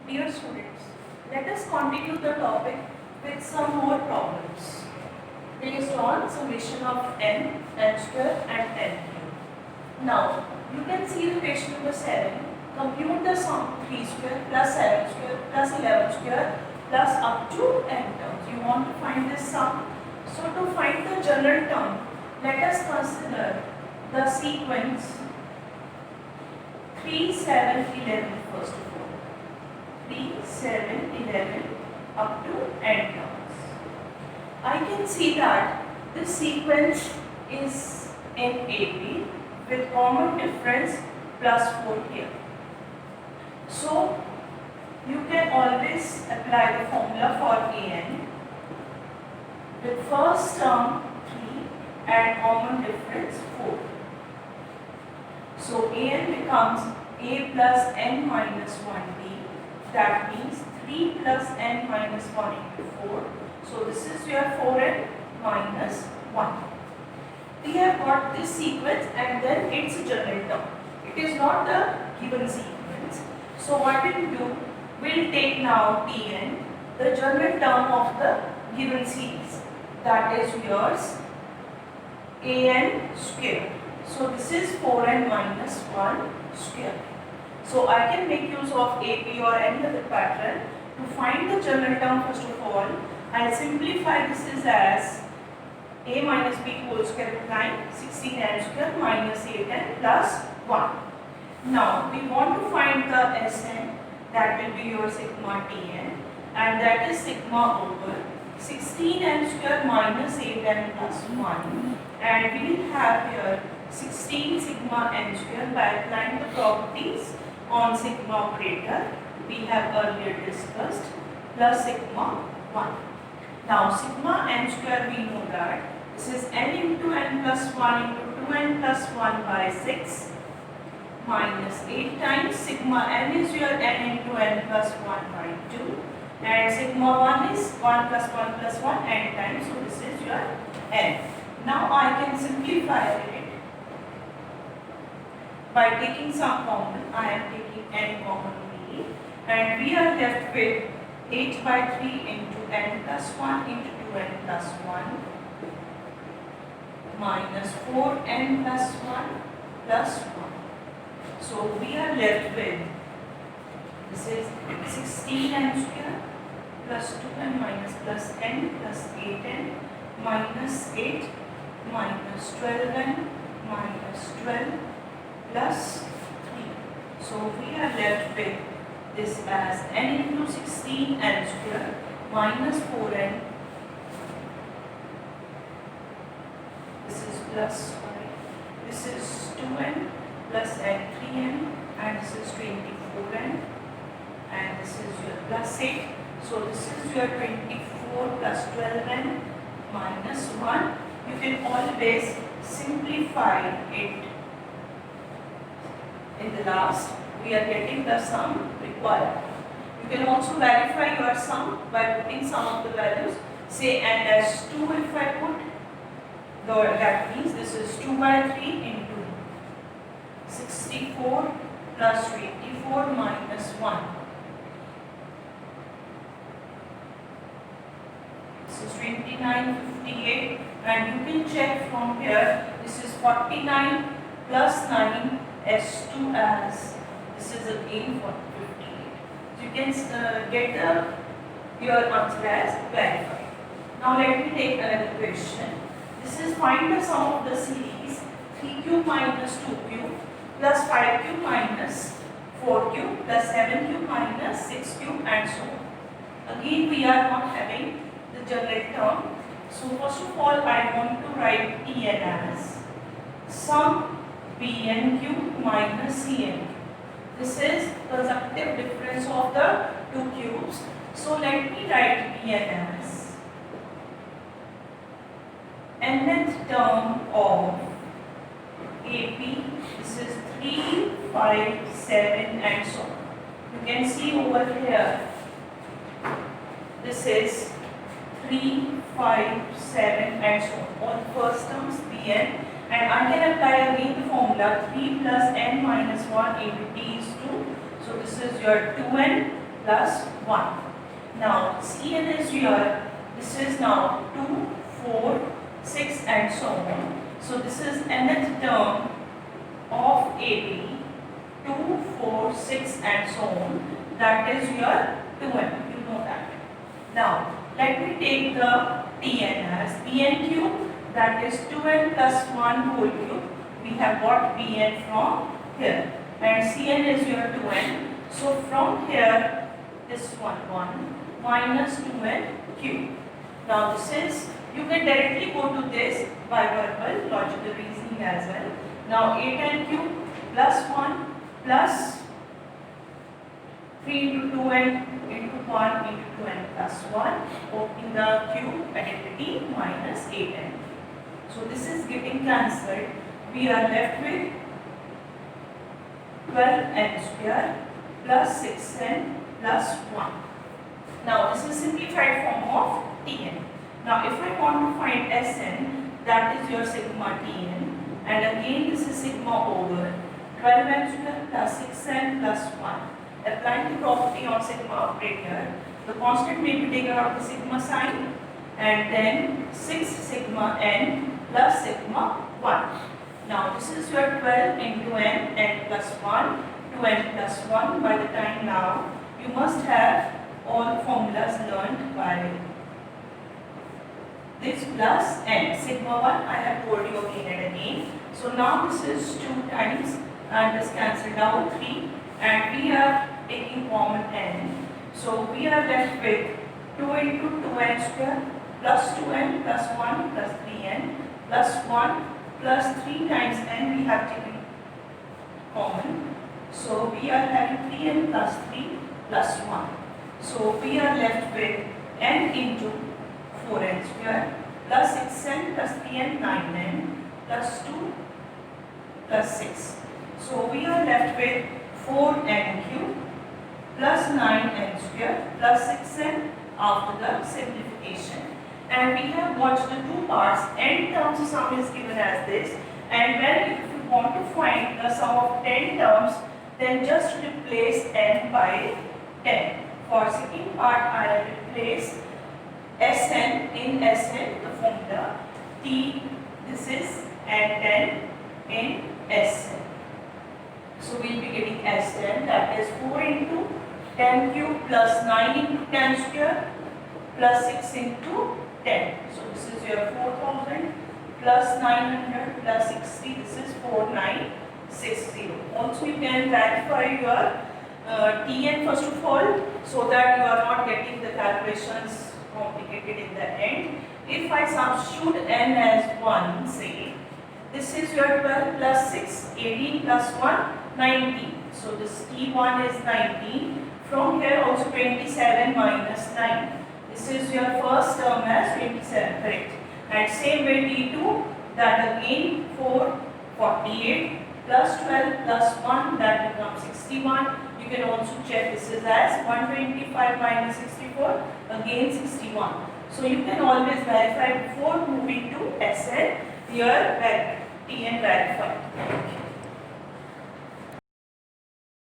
Dear students, let us continue the topic with some more problems based on summation of n square and n cube. Now, you can see the question number 7. Compute the sum 3 square plus 7 square plus 11 square plus up to n terms. You want to find this sum. So, to find the general term, let us consider the sequence 3, 7, 11 first of all. 3, 7, 11 up to n terms. I can see that this sequence is in AP with common difference plus 4 here. So, you can always apply the formula for an with first term 3 and common difference 4. So, an becomes a plus n minus 1t. That means 3 plus n minus 1 into 4. So this is your 4n minus 1. We have got this sequence and then its general term. It is not the given sequence. So what we will do, we will take now Tn, the general term of the given series. That is yours an square. So this is 4n minus 1 square. So I can make use of AP or any other pattern to find the general term first of all. I'll simplify this as a minus b whole square applying 16n square minus 8n plus 1. Now we want to find the Sn, that will be your sigma Tn, and that is sigma over 16n square minus 8n plus 1, and we will have here 16 sigma n square by applying the properties on sigma operator we have earlier discussed plus sigma 1. Now sigma n square we know that this is n into n plus 1 into 2n plus 1 by 6 minus 8 times sigma n is your n into n plus 1 by 2 and sigma 1 is 1 plus 1 plus 1 n times, so this is your n. Now I can simplify it by taking some common. I am taking n common only, and we are left with 8 by 3 into n plus 1 into 2n plus 1 minus 4n plus 1 plus 1. So we are left with, this is 16n square plus 2n minus plus n plus 8n minus 8 minus 12n minus 12 plus 3. So we are left with this as n into 16 n square minus 4n. This is plus 5. This is 2n plus n 3n, and this is 24n, and this is your plus 8. So this is your 24 plus 12n minus 1. You can always simplify it. In the last, we are getting the sum required. You can also verify your sum by putting some of the values. Say n as 2 if I put, that means this is 2 by 3 into 64 plus 24 minus 1. This is 29, 58, and you can check from here. This is 49 plus 9 S2 as, this is again 58. So you can get your answer as verified. Now let me take another question. This is find the sum of the series 3 cube minus 2 cube plus 5 cube minus 4 cube plus 7 cube minus 6 cube and so on. Again we are not having the general term. So first of all I want to write Tn as sum Bn cube minus Cn cube. This is consecutive difference of the two cubes. So let me write Bn as nth term of AP. This is 3, 5, 7 and so on. You can see over here. This is 3, 5, 7 and so on. All first terms Bn. And I can apply again the formula 3 plus n minus 1 into t is 2. So this is your 2n plus 1. Now Cn is here. This is now 2, 4, 6 and so on. So this is nth term of AB, 2, 4, 6 and so on. That is your 2n. You know that. Now let me take the Tn as Bn cube, that is 2n plus 1 whole cube. We have got Bn from here and Cn is your 2n. So from here this one 1 minus 2n cube. Now this is, you can directly go to this by verbal logical reasoning as well. Now 8n cube plus 1 plus 3 into 2n into 1 into 2n plus 1, opening the cube identity minus 8n. So this is getting cancelled. We are left with 12n square plus 6n plus 1. Now this is simplified form of Tn. Now if I want to find Sn, that is your sigma Tn, and again this is sigma over 12n square plus 6n plus 1. Applying the property on sigma operator, the constant may be taken out of the sigma sign, and then 6 sigma n plus sigma 1. Now this is your 12 into n plus 1 to n plus 1. By the time now, you must have all formulas learned by this plus n. Sigma 1 I have told you again and again. So now this is 2 times and this cancelled out 3, and we are taking common n. So we are left with 2 into 2n square plus 2n plus 1 plus 3n plus 1 plus 3 times n we have taken common. So we are having 3n plus 3 plus 1. So we are left with n into 4n square plus 6n plus 3n 9n plus 2 plus 6. So we are left with 4n cube plus 9n square plus 6n after the simplification. And we have watched the two parts. N terms sum is given as this, and when if you want to find the sum of 10 terms, then just replace n by 10. For second part, I have replaced Sn in Sn, the formula T, this is, and 10 in Sn. So we will be getting Sn, that is 4 into 10 cube plus 9 into 10 square plus 6 into 10. So this is your 4000 plus 900 plus 60, this is 4960. Also you can verify your Tn first of all, so that you are not getting the calculations complicated in the end. If I substitute n as 1, say, this is your 12 plus 6, 18 plus 1, 19. So this T1 is 19. From here also 27 minus 9. This is your first term as 27, correct. And same way T2, that again 4, 48 plus 12 plus 1, that becomes 61. You can also check this is as 125 minus 64, again 61. So you can always verify before moving to Sn, your Tn verified.